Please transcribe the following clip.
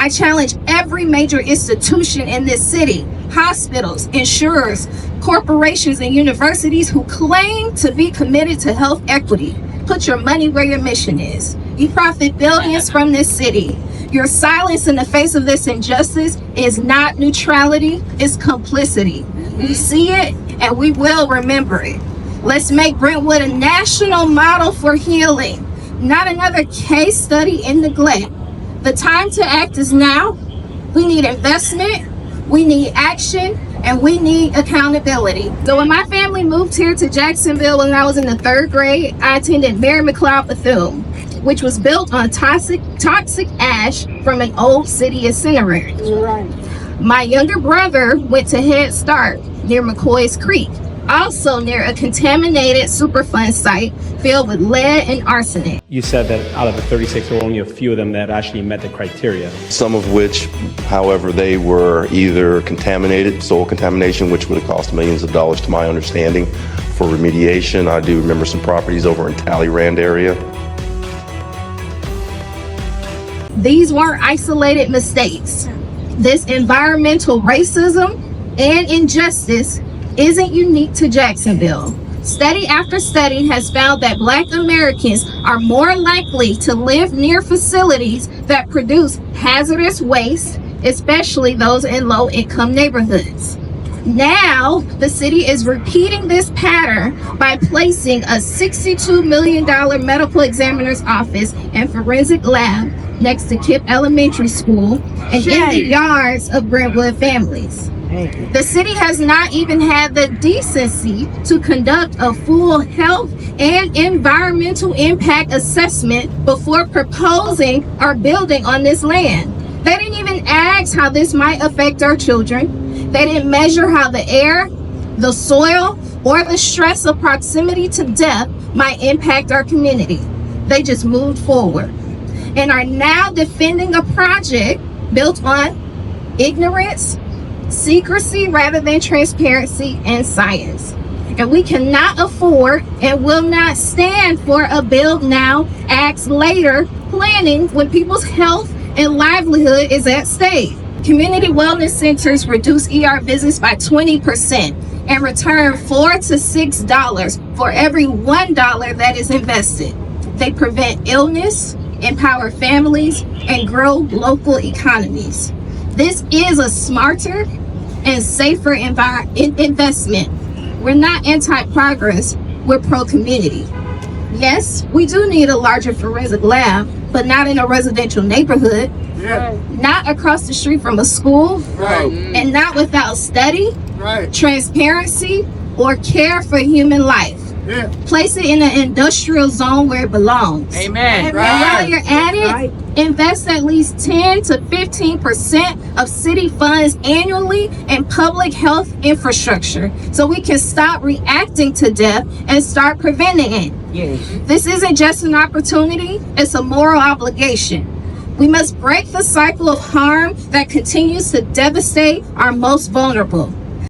I challenge every major institution in this city, hospitals, insurers, corporations, and universities who claim to be committed to health equity. Put your money where your mission is. You profit billions from this city. Your silence in the face of this injustice is not neutrality, it's complicity. We see it and we will remember it. Let's make Brentwood a national model for healing, not another case study in neglect. The time to act is now. We need investment, we need action, and we need accountability. So when my family moved here to Jacksonville when I was in the 3rd grade, I attended Mary McLeod Bethune, which was built on toxic ash from an old city incinerator. Right. My younger brother went to Head Start near McCoy's Creek, also near a contaminated Superfund site filled with lead and arsenic. You said that out of the 36, there were only a few of them that actually met the criteria. Some of which, however, they were either contaminated, soil contamination, which would have cost millions of dollars to my understanding for remediation. I do remember some properties over in Talleyrand area. These weren't isolated mistakes. This environmental racism and injustice isn't unique to Jacksonville. Study after study has found that Black Americans are more likely to live near facilities that produce hazardous waste, especially those in low-income neighborhoods. Now, the city is repeating this pattern by placing a $62 million medical examiner's office and forensic lab next to Kipp Elementary School and in the yards of Brentwood families. The city has not even had the decency to conduct a full health and environmental impact assessment before proposing or building on this land. They didn't even ask how this might affect our children. They didn't measure how the air, the soil, or the stress of proximity to death might impact our community. They just moved forward and are now defending a project built on ignorance, secrecy rather than transparency and science. And we cannot afford and will not stand for a build now, act later planning when people's health and livelihood is at stake. Community wellness centers reduce ER visits by 20% and return $4 to $6 for every $1 that is invested. They prevent illness, empower families, and grow local economies. This is a smarter and safer investment. We're not anti-progress, we're pro-community. Yes, we do need a larger forensic lab, but not in a residential neighborhood, not across the street from a school, and not without study, transparency, or care for human life. Place it in an industrial zone where it belongs. Amen. And while you're at it, invest at least 10 to 15% of city funds annually in public health infrastructure so we can stop reacting to death and start preventing it. This isn't just an opportunity, it's a moral obligation. We must break the cycle of harm that continues to devastate our most vulnerable.